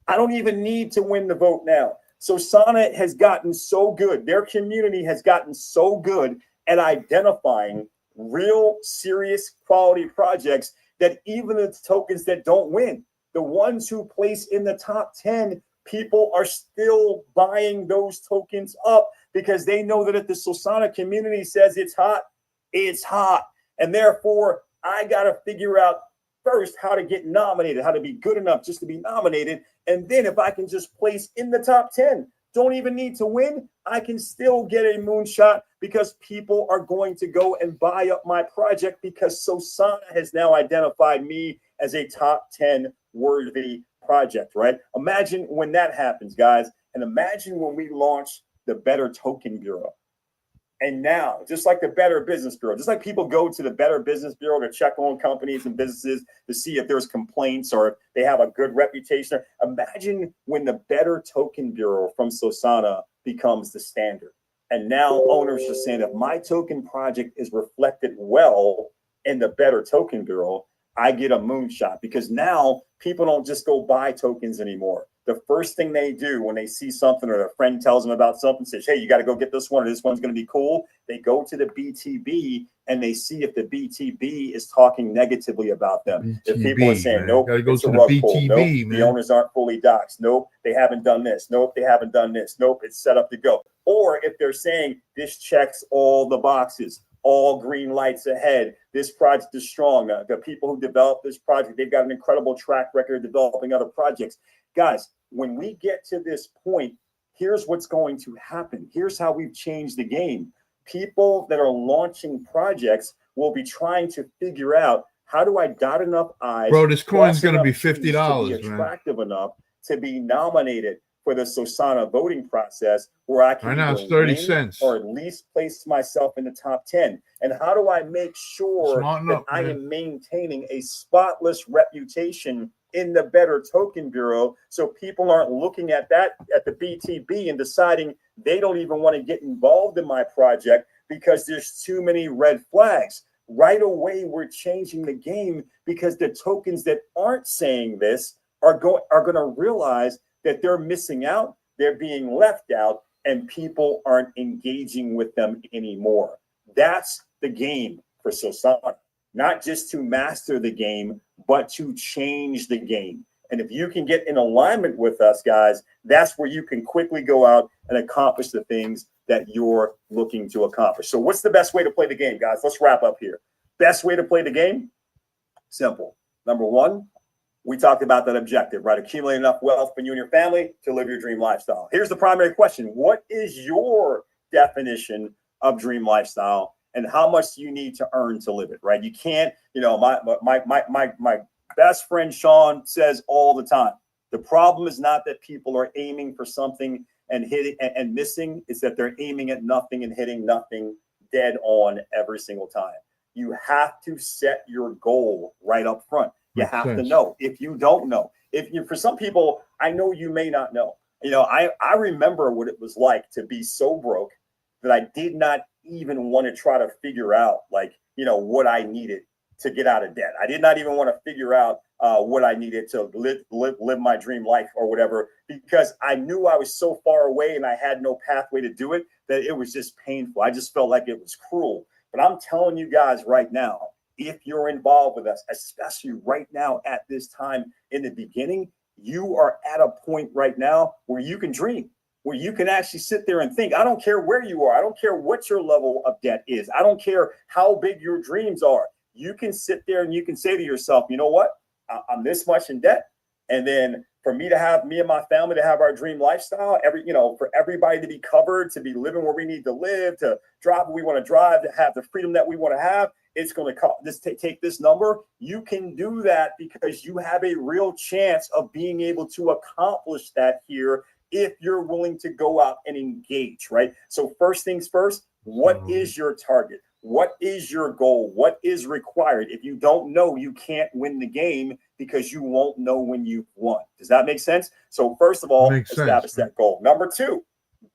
I don't even need to win the vote now. Sosana has gotten so good. Their community has gotten so good at identifying real, serious, quality projects that even the tokens that don't win, the ones who place in the top 10, people are still buying those tokens up because they know that if the Sosana community says it's hot, it's hot. And therefore, I got to figure out first how to get nominated, how to be good enough just to be nominated. And then if I can just place in the top 10, don't even need to win, I can still get a moonshot because people are going to go and buy up my project because Sosana has now identified me as a top 10 worthy project, right? Imagine when that happens, guys. And imagine when we launch the Better Token Bureau. And now, just like the Better Business Bureau, just like people go to the Better Business Bureau to check on companies and businesses to see if there's complaints or if they have a good reputation. Imagine when the Better Token Bureau from Sosana becomes the standard. And now owners are saying, if my token project is reflected well in the Better Token Bureau, I get a moonshot, because now people don't just go buy tokens anymore. The first thing they do when they see something or a friend tells them about something, says, hey, you got to go get this one, or this one's going to be cool. They go to the BTB and they see if the BTB is talking negatively about them. BTB, if people are saying, man. nope, Go it's to a the rug BTB, pull. Nope, man. the owners aren't fully doxxed. Nope, they haven't done this. Nope, they haven't done this. Nope, it's set up to go. Or if they're saying this checks all the boxes, all green lights ahead, this project is strong. The people who developed this project, they've got an incredible track record of developing other projects. Guys, when we get to this point, here's what's going to happen. Here's how we've changed the game. People that are launching projects will be trying to figure out, how do I dot enough I's? Bro, this coin's going to be $50, to be man. attractive enough to be nominated for the Sosana voting process, where I can Right now it's either 30 win cents. or at least place myself in the top 10. And how do I make sure Smarten that up, I man. am maintaining a spotless reputation in the Better Token Bureau, so people aren't looking at that at the BTB and deciding they don't even want to get involved in my project because there's too many red flags? Right away, we're changing the game, because the tokens that aren't saying this are going to realize that they're missing out, they're being left out, and people aren't engaging with them anymore. That's the game for Sosana. Not just to master the game, but to change the game. And if you can get in alignment with us, guys, that's where you can quickly go out and accomplish the things that you're looking to accomplish. So what's the best way to play the game, guys? Let's wrap up here. Best way to play the game? Simple. Number one, we talked about that objective, right? Accumulate enough wealth for you and your family to live your dream lifestyle. Here's the primary question. What is your definition of dream lifestyle? And how much do you need to earn to live it, right? You can't, my best friend Sean says all the time, the problem is not that people are aiming for something and hitting and missing. It's that they're aiming at nothing and hitting nothing dead on every single time. You have to set your goal right up front. You have to know. If you don't know, for some people, I know you may not know. I remember what it was like to be so broke that I did not even want to try to figure out, what I needed to get out of debt. I did not even want to figure out what I needed to live my dream life or whatever, because I knew I was so far away and I had no pathway to do it that it was just painful. I just felt like it was cruel. But I'm telling you guys right now, if you're involved with us, especially right now at this time in the beginning, you are at a point right now where you can dream, where you can actually sit there and think. I don't care where you are. I don't care what your level of debt is. I don't care how big your dreams are. You can sit there and you can say to yourself, you know what? I'm this much in debt. And then for me and my family to have our dream lifestyle, for everybody to be covered, to be living where we need to live, to drive what we want to drive, to have the freedom that we want to have, it's going to cost this. Take this number. You can do that because you have a real chance of being able to accomplish that here if you're willing to go out and engage, right? So first things first, what is your target? What is your goal? What is required? If you don't know, you can't win the game because you won't know when you've won. Does that make sense? So first of all, establish that goal. Number two,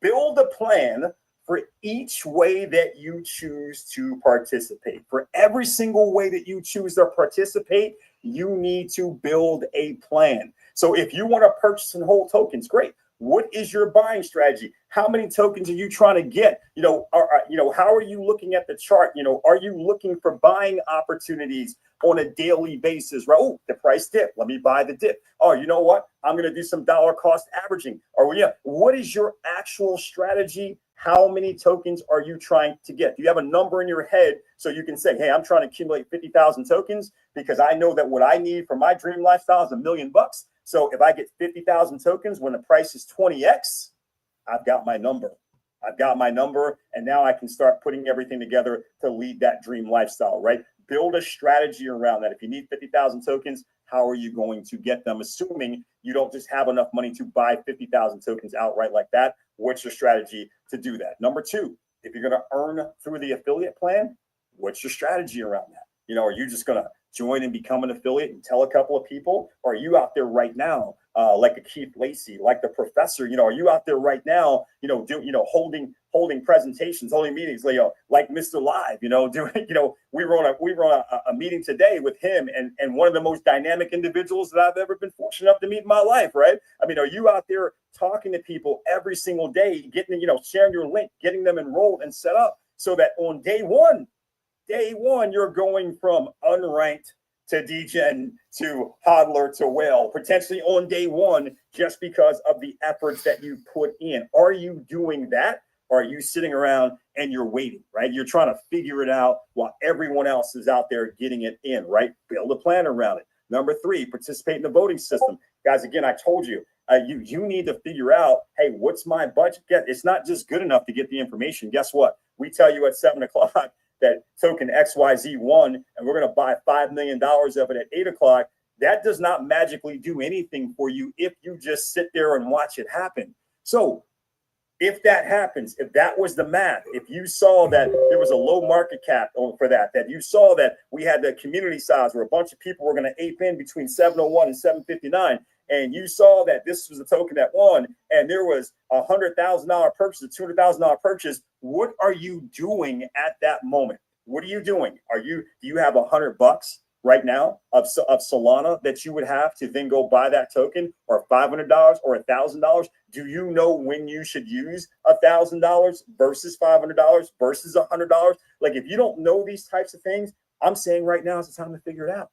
build a plan for each way that you choose to participate. For every single way that you choose to participate, you need to build a plan. So if you want to purchase and hold tokens, great. What is your buying strategy? How many tokens are you trying to get? How are you looking at the chart? Are you looking for buying opportunities on a daily basis? Right? Oh, the price dip. Let me buy the dip. Oh, you know what? I'm going to do some dollar cost averaging. What is your actual strategy? How many tokens are you trying to get? Do you have a number in your head so you can say, hey, I'm trying to accumulate 50,000 tokens because I know that what I need for my dream lifestyle is $1 million. So if I get 50,000 tokens when the price is 20x, I've got my number. And now I can start putting everything together to lead that dream lifestyle, right? Build a strategy around that. If you need 50,000 tokens, how are you going to get them? Assuming you don't just have enough money to buy 50,000 tokens outright like that. What's your strategy to do that? Number two, if you're going to earn through the affiliate plan, what's your strategy around that? Are you just going to join and become an affiliate and tell a couple of people? Or are you out there right now, like a Keith Lacey, like the professor? Are you out there right now, holding presentations, holding meetings, like Mr. Live, we were on a meeting today with him and one of the most dynamic individuals that I've ever been fortunate enough to meet in my life, right? I mean, are you out there talking to people every single day, getting, sharing your link, getting them enrolled and set up so that on day one, you're going from unranked to degen to hodler to whale, potentially on day one, just because of the efforts that you put in. Are you doing that? Or are you sitting around and you're waiting, right? You're trying to figure it out while everyone else is out there getting it in, right? Build a plan around it. Number three, participate in the voting system. Guys, again, I told you, you need to figure out, hey, what's my budget? It's not just good enough to get the information. Guess what? We tell you at 7 o'clock that token XYZ won, and we're going to buy $5 million of it at 8 o'clock. That does not magically do anything for you if you just sit there and watch it happen. So if that happens, if that was the math, if you saw that there was a low market cap for that you saw that we had the community size where a bunch of people were going to ape in between 701 and 759, and you saw that this was a token that won, and there was a $100,000 purchase, a $200,000 purchase, what are you doing at that moment? What are you doing? Do you have $100 right now of Solana that you would have to then go buy that token, or $500 or $1,000? Do you know when you should use $1,000 versus $500 versus $100? Like, if you don't know these types of things, I'm saying right now is the time to figure it out.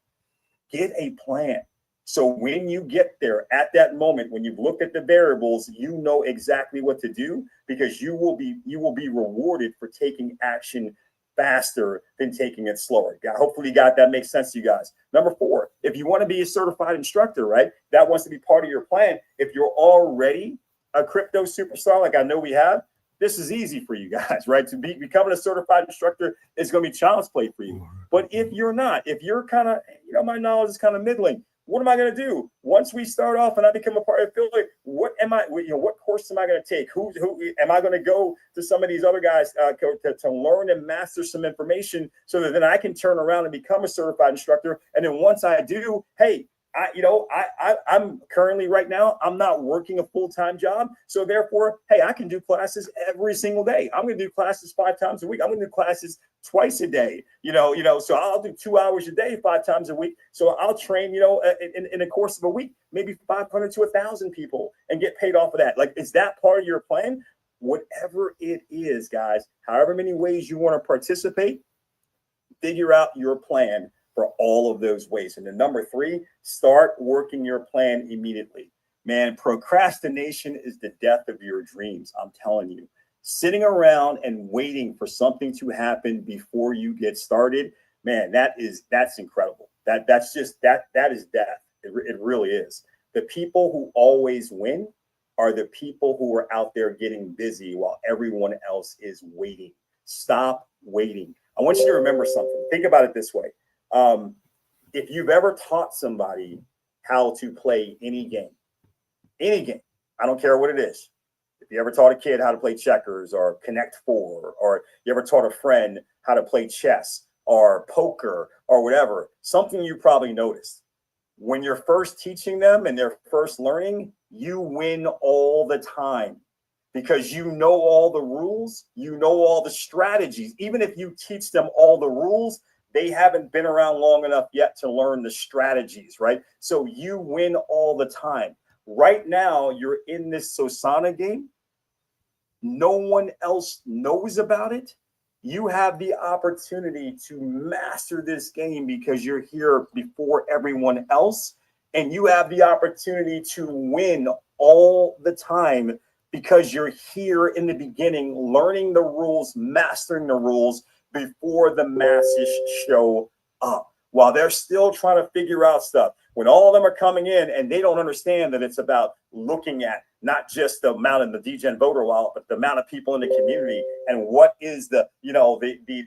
Get a plan. So when you get there at that moment, when you've looked at the variables, you know exactly what to do, because you will be rewarded for taking action faster than taking it slower. Hopefully that makes sense to you guys. Number four, if you want to be a certified instructor, right, that wants to be part of your plan. If you're already a crypto superstar, like I know we have, this is easy for you guys, right? To becoming a certified instructor is going to be child's play for you. But if you're not, if you're kind of, my knowledge is kind of middling, what am I going to do once we start off and I become a part of affiliate? What course am I going to take? Who am I going to go to some of these other guys to learn and master some information so that then I can turn around and become a certified instructor? And then once I do, hey, I'm currently right now, I'm not working a full-time job. So therefore, hey, I can do classes every single day. I'm going to do classes 5 times a week. I'm going to do classes twice a day, so I'll do 2 hours a day, 5 times a week. So I'll train, in the course of a week, maybe 500 to 1,000 people and get paid off of that. Like, is that part of your plan? Whatever it is, guys, however many ways you want to participate, figure out your plan for all of those ways. And then number 3, start working your plan immediately. Man, procrastination is the death of your dreams. I'm telling you, sitting around and waiting for something to happen before you get started, man, that's incredible. That's just that is death. It really is. The people who always win are the people who are out there getting busy while everyone else is waiting. Stop waiting. I want you to remember something. Think about it this way. If you've ever taught somebody how to play any game, I don't care what it is. If you ever taught a kid how to play checkers or Connect Four, or you ever taught a friend how to play chess or poker or whatever, something you probably noticed. When you're first teaching them and they're first learning, you win all the time because you know all the rules, you know all the strategies. Even if you teach them all the rules, they haven't been around long enough yet to learn the strategies, right? So you win all the time. Right now, you're in this Sosana game. No one else knows about it. You have the opportunity to master this game because you're here before everyone else. And you have the opportunity to win all the time because you're here in the beginning, learning the rules, mastering the rules before the masses show up. While they're still trying to figure out stuff, when all of them are coming in and they don't understand that it's about looking at not just the amount in the DGen voter wallet, but the amount of people in the community and what is the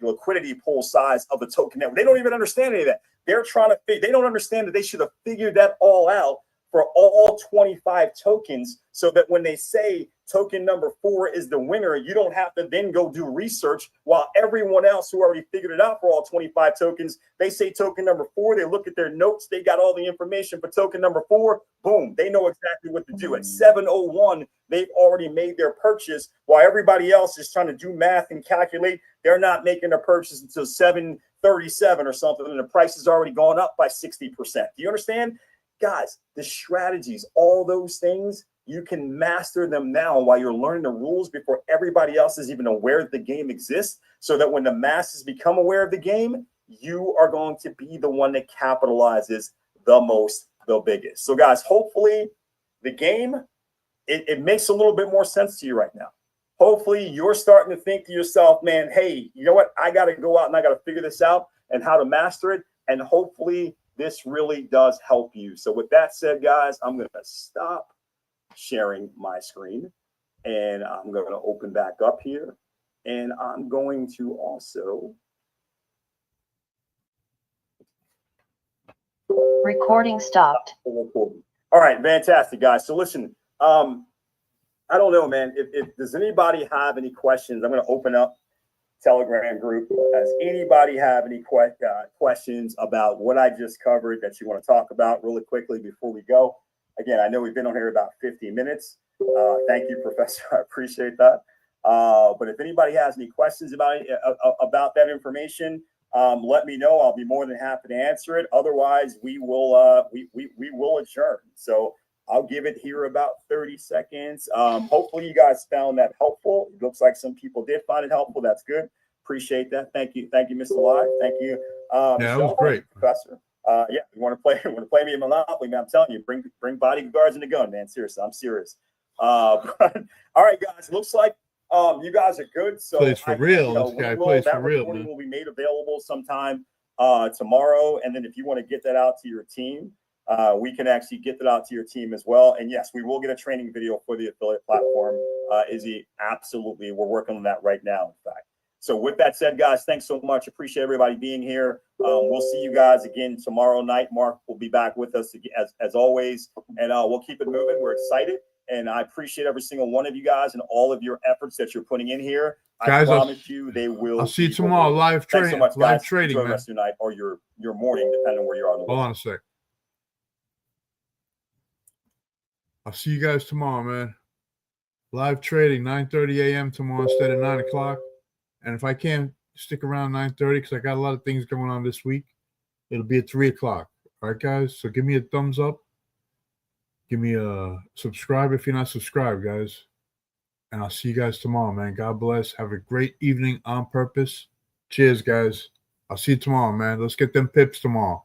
liquidity pool size of the token network. They don't even understand any of that. They're trying to they don't understand that they should have figured that all out for all 25 tokens, so that when they say token number 4 is the winner, you don't have to then go do research while everyone else who already figured it out for all 25 tokens, they say token number 4, they look at their notes, they got all the information for token number 4, boom, they know exactly what to do. At 7:01, they've already made their purchase while everybody else is trying to do math and calculate. They're not making a purchase until 7:37 or something, and the price has already gone up by 60%. Do you understand? Guys, the strategies, all those things, you can master them now while you're learning the rules before everybody else is even aware that the game exists, so that when the masses become aware of the game, you are going to be the one that capitalizes the most, the biggest. So guys, hopefully the game, it makes a little bit more sense to you right now. Hopefully you're starting to think to yourself, man, hey, you know what? I got to go out and I got to figure this out and how to master it. And hopefully this really does help you. So with that said, guys, I'm going to stop sharing my screen and I'm going to open back up here, and I'm going to also Recording stopped. all right, fantastic, guys. So listen, I don't know, man, if does anybody have any questions? I'm going to open up Telegram group. Does anybody have any questions about what I just covered that you want to talk about really quickly before we go? Again, I know we've been on here about 50 minutes. Thank you, Professor. I appreciate that. But if anybody has any questions about that information, let me know. I'll be more than happy to answer it. Otherwise, we will we will adjourn. So I'll give it here about 30 seconds. Hopefully you guys found that helpful. It looks like some people did find it helpful. That's good. Appreciate that. Thank you. Thank you, Mr. Live. Thank you. Yeah, that was great, Professor. Yeah, we want to play me in Monopoly, man. I'm telling you, bring bodyguards and a gun, man. Seriously, I'm serious. But, all right, guys. Looks like you guys are good. So plays for real. This guy plays for real, man. Will be made available sometime tomorrow, and then if you want to get that out to your team, we can actually get that out to your team as well. And yes, we will get a training video for the affiliate platform. Izzy, absolutely, we're working on that right now. In fact. So with that said, guys, thanks so much. Appreciate everybody being here. We'll see you guys again tomorrow night. Mark will be back with us as always, and we'll keep it moving. We're excited, and I appreciate every single one of you guys and all of your efforts that you're putting in here. Guys, I promise you they will. I'll see you tomorrow. Live trading. Thanks so much, guys. Live trading, Enjoy man. the rest of your night or your morning, depending on where you are. Hold on a sec. I'll see you guys tomorrow, man. Live trading, 9:30 a.m. tomorrow instead of 9 o'clock. And if I can't stick around 9:30 because I got a lot of things going on this week, it'll be at 3 o'clock. All right, guys? So give me a thumbs up. Give me a subscribe if you're not subscribed, guys. And I'll see you guys tomorrow, man. God bless. Have a great evening on purpose. Cheers, guys. I'll see you tomorrow, man. Let's get them pips tomorrow.